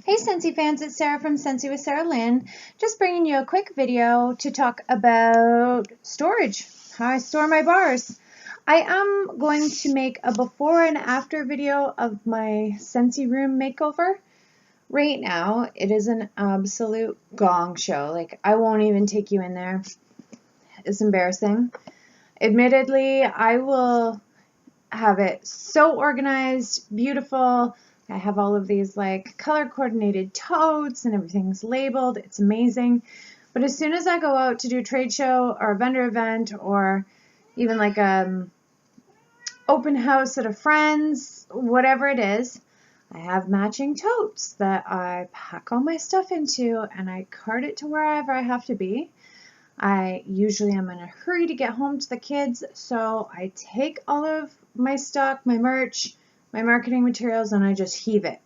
Hey Scentsy fans, it's Sarah from Scentsy with Sarah Lynn. Just bringing you a quick video to talk about storage, how I store my bars. I am going to make a before and after video of my Scentsy room makeover. Right now, it is an absolute gong show. Like, I won't even take you in there. It's embarrassing. Admittedly, I will have it so organized, beautiful. I have all of these like color coordinated totes and everything's labeled. It's amazing. But as soon as I go out to do a trade show or a vendor event or even like open house at a friend's, whatever it is, I have matching totes that I pack all my stuff into and I cart it to wherever I have to be. I usually am in a hurry to get home to the kids, so I take all of my stock, my merch, my marketing materials, and I just heave it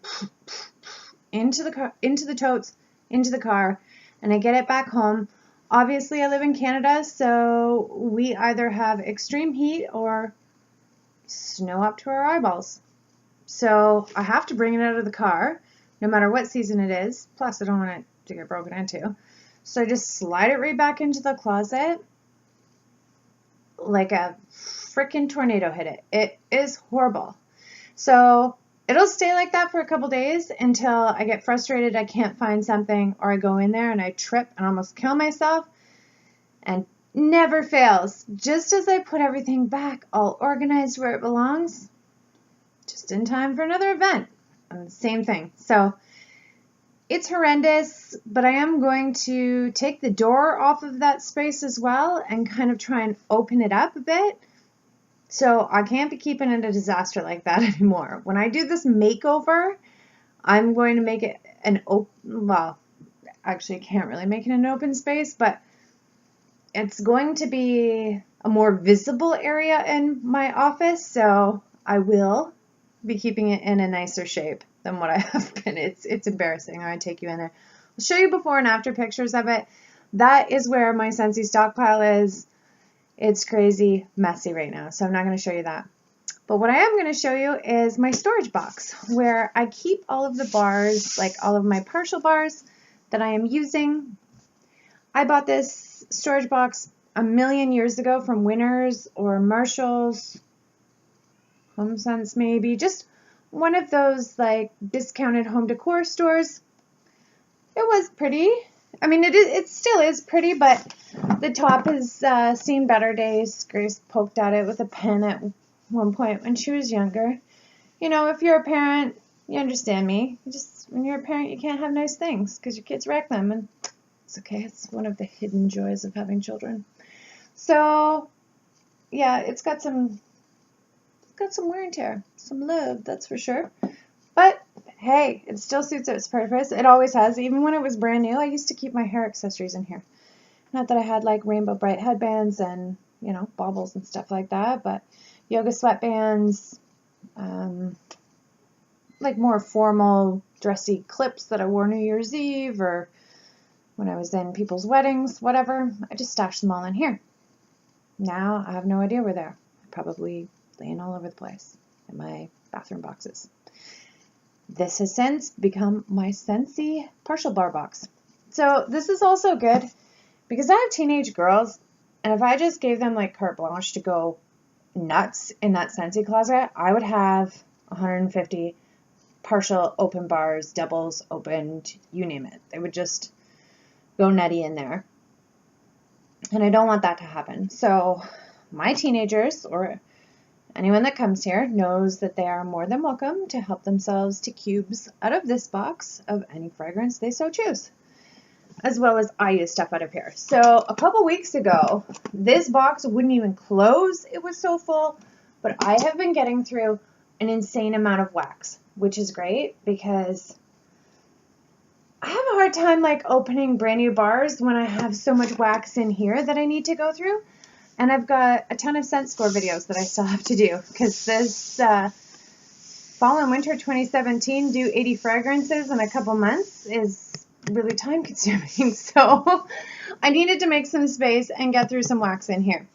into the car, into the totes, into the car, and I get it back home. Obviously, I live in Canada, so we either have extreme heat or snow up to our eyeballs. So I have to bring it out of the car, no matter what season it is. Plus, I don't want it to get broken into. So I just slide it right back into the closet like a freaking tornado hit it. It is horrible. So it'll stay like that for a couple days until I get frustrated, I can't find something, or I go in there and I trip and almost kill myself, and never fails. Just as I put everything back all organized where it belongs, just in time for another event. And the same thing. So it's horrendous, but I am going to take the door off of that space as well and kind of try and open it up a bit. So I can't be keeping it a disaster like that anymore. When I do this makeover, I'm going to make it an open, well, actually I can't really make it an open space, but it's going to be a more visible area in my office. So I will be keeping it in a nicer shape than what I have been. It's embarrassing. I take you in there. I'll show you before and after pictures of it. That is where my Scentsy stockpile is. It's crazy messy right now, so I'm not going to show you that. But what I am going to show you is my storage box, where I keep all of the bars, like all of my partial bars that I am using. I bought this storage box a million years ago from Winners or Marshall's, HomeSense maybe, just one of those like discounted home decor stores. It was pretty. I mean, it still is pretty, but the top has seen better days. Grace poked at it with a pen at one point when she was younger. You know, if you're a parent, you understand me. When you're a parent, you can't have nice things because your kids wreck them, and it's okay. It's one of the hidden joys of having children. So, yeah, it's got some wear and tear, some love, that's for sure. But hey, it still suits its purpose. It always has. Even when it was brand new, I used to keep my hair accessories in here. Not that I had like rainbow bright headbands and, you know, baubles and stuff like that, but yoga sweatbands, like more formal dressy clips that I wore New Year's Eve or when I was in people's weddings, whatever. I just stashed them all in here. Now I have no idea where they're. Probably laying all over the place in my bathroom boxes. This has since become my Scentsy partial bar box. So this is also good because I have teenage girls, and if I just gave them like carte blanche to go nuts in that Scentsy closet, I would have 150 partial open bars, doubles opened, you name it. They would just go nutty in there. And I don't want that to happen. So my teenagers, or anyone that comes here, knows that they are more than welcome to help themselves to cubes out of this box of any fragrance they so choose, as well as I use stuff out of here. So a couple weeks ago, this box wouldn't even close. It was so full, but I have been getting through an insane amount of wax, which is great because I have a hard time like opening brand new bars when I have so much wax in here that I need to go through. And I've got a ton of scent score videos that I still have to do because this fall and winter 2017 do 80 fragrances in a couple months is really time consuming. So I needed to make some space and get through some wax in here.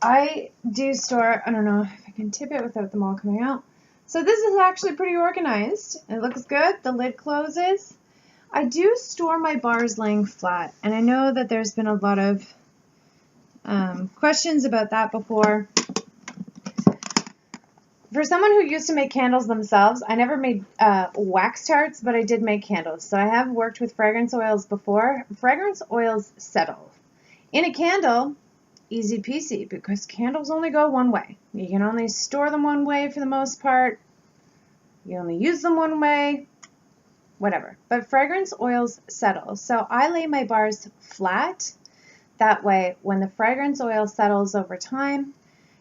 I do store, I don't know if I can tip it without them all coming out, So this is actually pretty organized. It looks good. The lid closes. I do store my bars laying flat, and I know that there's been a lot of questions about that before. For someone who used to make candles themselves, I never made wax tarts, but I did make candles. So I have worked with fragrance oils before. Fragrance oils settle. In a candle, easy peasy, because candles only go one way. You can only store them one way for the most part. You only use them one way, whatever. But fragrance oils settle. So I lay my bars flat. That way, when the fragrance oil settles over time,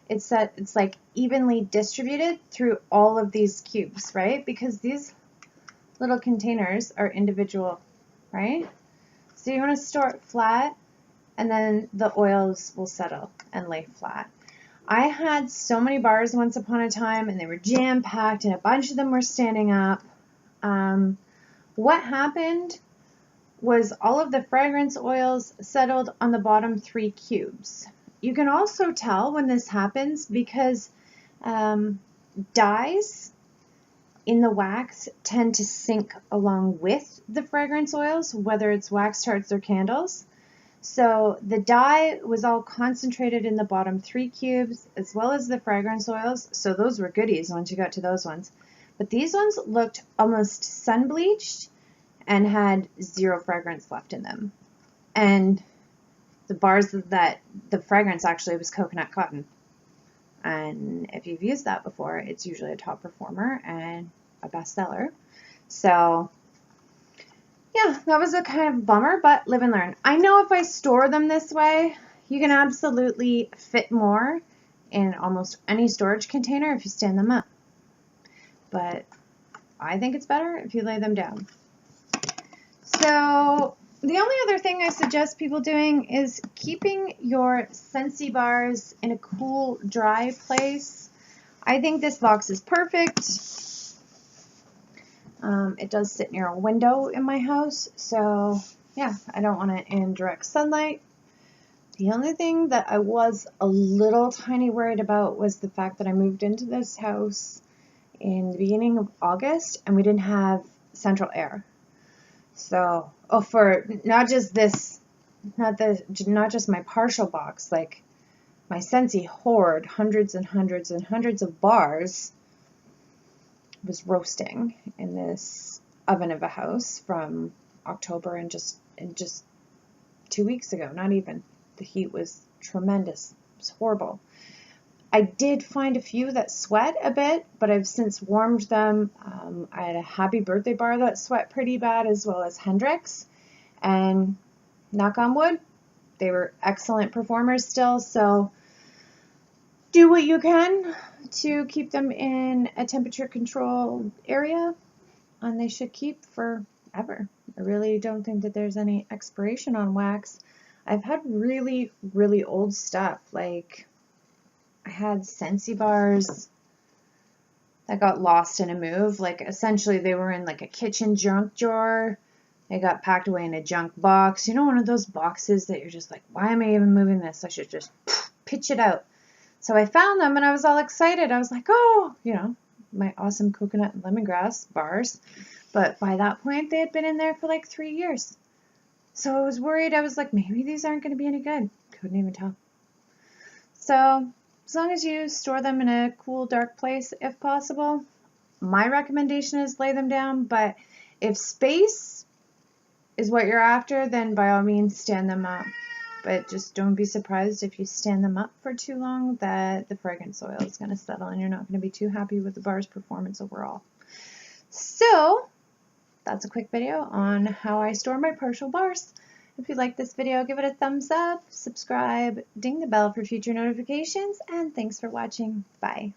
it's like evenly distributed through all of these cubes, right? Because these little containers are individual, right? So you want to store it flat, and then the oils will settle and lay flat. I had so many bars once upon a time, and they were jam-packed, and a bunch of them were standing up. What happened was all of the fragrance oils settled on the bottom 3 cubes. You can also tell when this happens because dyes in the wax tend to sink along with the fragrance oils, whether it's wax tarts or candles. So the dye was all concentrated in the bottom 3 cubes as well as the fragrance oils. So those were goodies once you got to those ones. But these ones looked almost sun bleached and had 0 fragrance left in them. And the bars that the fragrance actually was coconut cotton. And if you've used that before, it's usually a top performer and a bestseller. So yeah, that was a kind of bummer, but live and learn. I know if I store them this way, you can absolutely fit more in almost any storage container if you stand them up. But I think it's better if you lay them down. So the only other thing I suggest people doing is keeping your Scentsy bars in a cool, dry place. I think this box is perfect. It does sit near a window in my house, so yeah, I don't want it in direct sunlight. The only thing that I was a little tiny worried about was the fact that I moved into this house in the beginning of August and we didn't have central air. So, for not just this, not just my partial box, like my Scentsy hoard, hundreds and hundreds and hundreds of bars, was roasting in this oven of a house from October and just 2 weeks ago, not even. The heat was tremendous. It was horrible. I did find a few that sweat a bit, but I've since warmed them. I had a Happy Birthday bar that sweat pretty bad, as well as Hendrix. And knock on wood, they were excellent performers still. So do what you can to keep them in a temperature controlled area, and they should keep forever. I really don't think that there's any expiration on wax. I've had really, really old stuff, like I had Scentsy bars that got lost in a move. Like essentially they were in like a kitchen junk drawer. They got packed away in a junk box. You know, one of those boxes that you're just like, why am I even moving this? I should just pitch it out. So I found them and I was all excited. I was like, oh, you know, my awesome coconut and lemongrass bars. But by that point, they had been in there for like 3 years. So I was worried. I was like, maybe these aren't going to be any good. Couldn't even tell. So as long as you store them in a cool, dark place, if possible, my recommendation is lay them down. But if space is what you're after, then by all means stand them up. But just don't be surprised if you stand them up for too long that the fragrance oil is going to settle and you're not going to be too happy with the bar's performance overall. So that's a quick video on how I store my partial bars. If you like this video, give it a thumbs up, subscribe, ding the bell for future notifications, and thanks for watching. Bye.